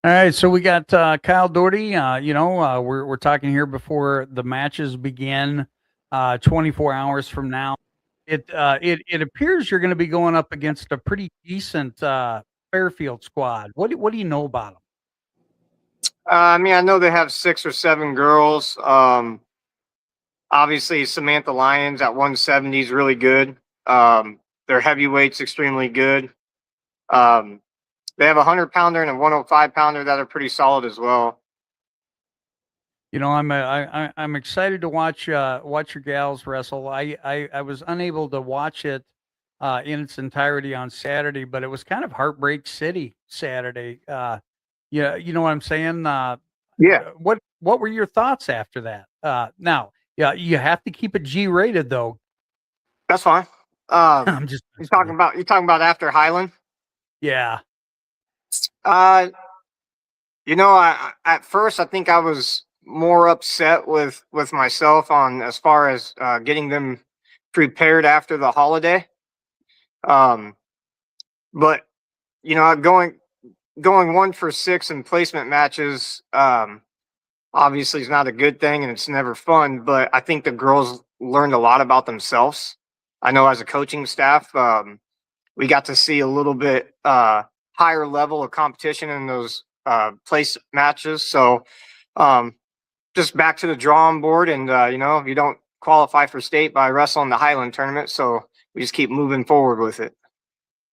All right, so we got Kyle Doherty. We're talking here before the matches begin, 24 hours from now. It appears you're going to be going up against a pretty decent Fairfield squad. What do you know about them? I know they have 6 or 7 girls. Obviously, Samantha Lyons at 170 is really good. Their heavyweight's extremely good. They have a 100-pounder and a 105-pounder that are pretty solid as well. I'm excited to watch your gals wrestle. I was unable to watch it in its entirety on Saturday, but it was kind of Heartbreak City Saturday. Yeah, you know what I'm saying? Yeah. What were your thoughts after that? Now, yeah, you have to keep it G-rated though. That's fine. I'm just you're talking about after Highland? Yeah. I at first I think I was more upset with myself on as far as getting them prepared after the holiday. But going 1 for 6 in placement matches obviously is not a good thing and it's never fun, but I think the girls learned a lot about themselves. I know as a coaching staff, we got to see a little bit higher level of competition in those place matches. So just back to the drawing board, and you don't qualify for state by wrestling the Highland tournament, so we just keep moving forward with it.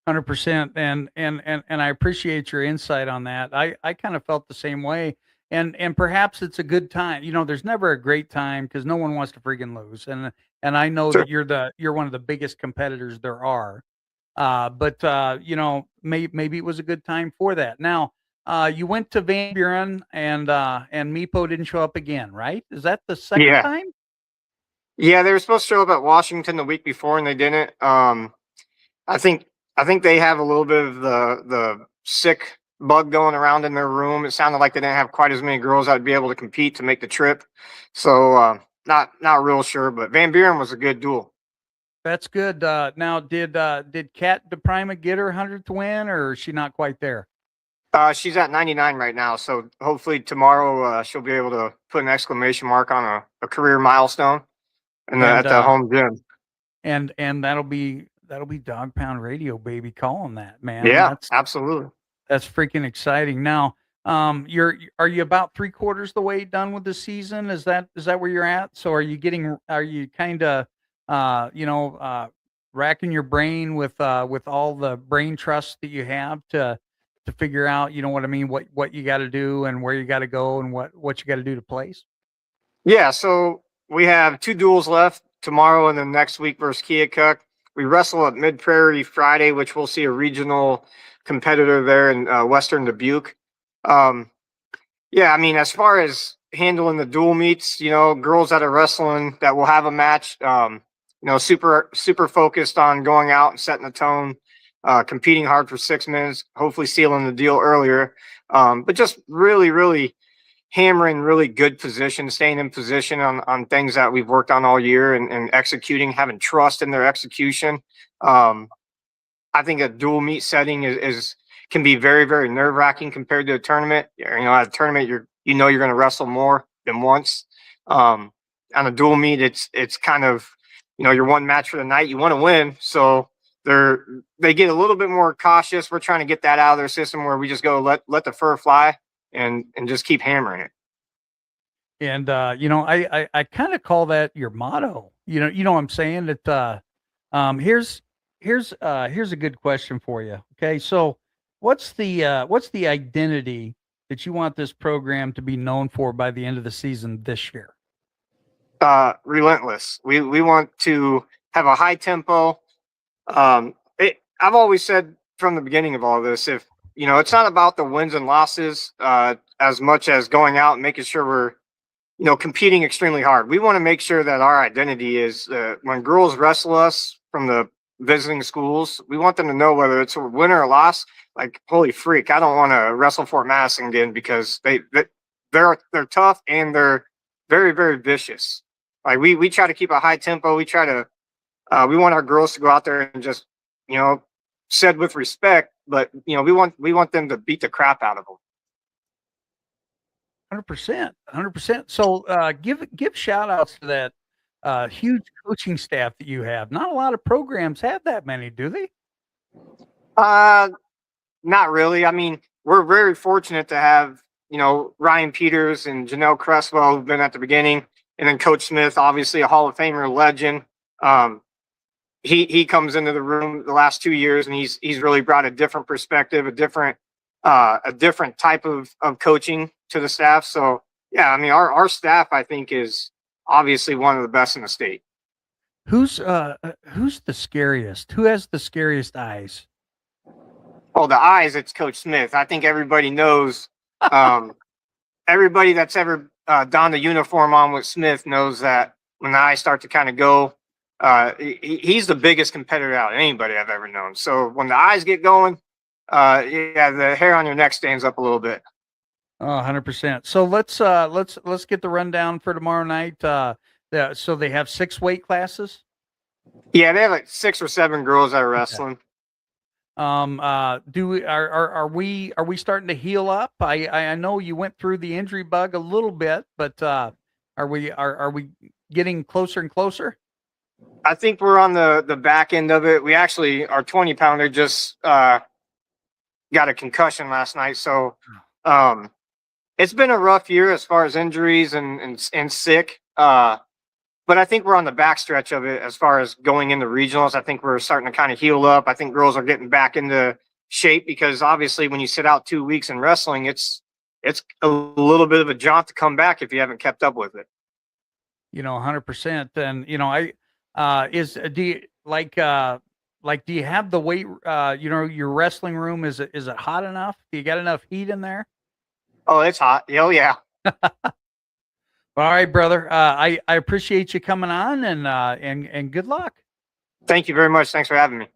100%, and I appreciate your insight on that. I kind of felt the same way, and perhaps it's a good time. There's never a great time because no one wants to freaking lose, and I know Sure. that you're one of the biggest competitors there are. But maybe it was a good time for that. Now, you went to Van Buren and Meepo didn't show up again, right? Is that the second Yeah. time? Yeah, they were supposed to show up at Washington the week before, and they didn't. I think they have a little bit of the sick bug going around in their room. It sounded like they didn't have quite as many girls that would be able to compete to make the trip. So not real sure, but Van Buren was a good duel. That's good. Now, did Kat DePrima get her 100th win, or is she not quite there? She's at 99 right now, so hopefully tomorrow she'll be able to put an exclamation mark on a career milestone at the home gym. And that'll be Dog Pound Radio, baby, calling that, man. Yeah, absolutely. That's freaking exciting. Now, are you about 3/4 the way done with the season? Is that where you're at? So are you kind of racking your brain with all the brain trust that you have to figure out, you know what I mean, what you got to do and where you got to go and what you got to do to place? Yeah, so we have 2 duels left tomorrow and then next week versus Keokuk. We wrestle at Mid Prairie Friday, which we'll see a regional competitor there in Western Dubuque. Yeah, I mean, as far as handling the dual meets, girls that are wrestling that will have a match, super focused on going out and setting the tone, competing hard for 6 minutes, hopefully sealing the deal earlier. But just really, really hammering really good position, staying in position on things that we've worked on all year and executing, having trust in their execution. I think a dual meet setting can be very, very nerve-wracking compared to a tournament. At a tournament, you're going to wrestle more than once. On a dual meet, it's kind of, your one match for the night. You want to win, so they get a little bit more cautious. We're trying to get that out of their system where we just go let the fur fly and just keep hammering it. And I kind of call that your motto. You know what I'm saying? That here's here's a good question for you. Okay, so what's the identity that you want this program to be known for by the end of the season this year? Relentless. We want to have a high tempo. I've always said from the beginning of all this, if it's not about the wins and losses as much as going out and making sure we're competing extremely hard. We want to make sure that our identity is when girls wrestle us from the visiting schools, we want them to know whether it's a win or a loss. Like, holy freak, I don't want to wrestle Fort Madison again because they're tough and they're very, very vicious. Like we try to keep a high tempo. We try to we want our girls to go out there and just said with respect, but we want them to beat the crap out of them. 100%, 100%. So give shout outs to that huge coaching staff that you have. Not a lot of programs have that many, do they? Not really. I mean, we're very fortunate to have Ryan Peters and Janelle Cresswell, who've been at the beginning, and then Coach Smith, obviously a Hall of Famer, legend. He comes into the room the last 2 years, and he's really brought a different perspective, a different type of coaching to the staff. So yeah, I mean, our staff, I think, is obviously one of the best in the state. Who's the scariest? Who has the scariest eyes? Oh, the eyes, it's Coach Smith. I think everybody knows. Everybody that's ever donned a uniform on with Smith knows that when the eyes start to kind of go, he's the biggest competitor out of anybody I've ever known. So when the eyes get going, yeah, the hair on your neck stands up a little bit. Oh, 100%. So let's get the rundown for tomorrow night. So they have 6 weight classes. Yeah, they have like 6 or 7 girls that are wrestling. Are we starting to heal up? I know you went through the injury bug a little bit, but are we getting closer and closer? I think we're on the back end of it. We actually, our 20-pounder just got a concussion last night, so it's been a rough year as far as injuries and sick. But I think we're on the backstretch of it as far as going into regionals. I think we're starting to kind of heal up. I think girls are getting back into shape because obviously when you sit out 2 weeks in wrestling, it's a little bit of a jaunt to come back if you haven't kept up with it. 100%. And do you do you have the weight? Your wrestling room, is it hot enough? Do you got enough heat in there? Oh, it's hot. Oh yeah. All right, brother. I appreciate you coming on and good luck. Thank you very much. Thanks for having me.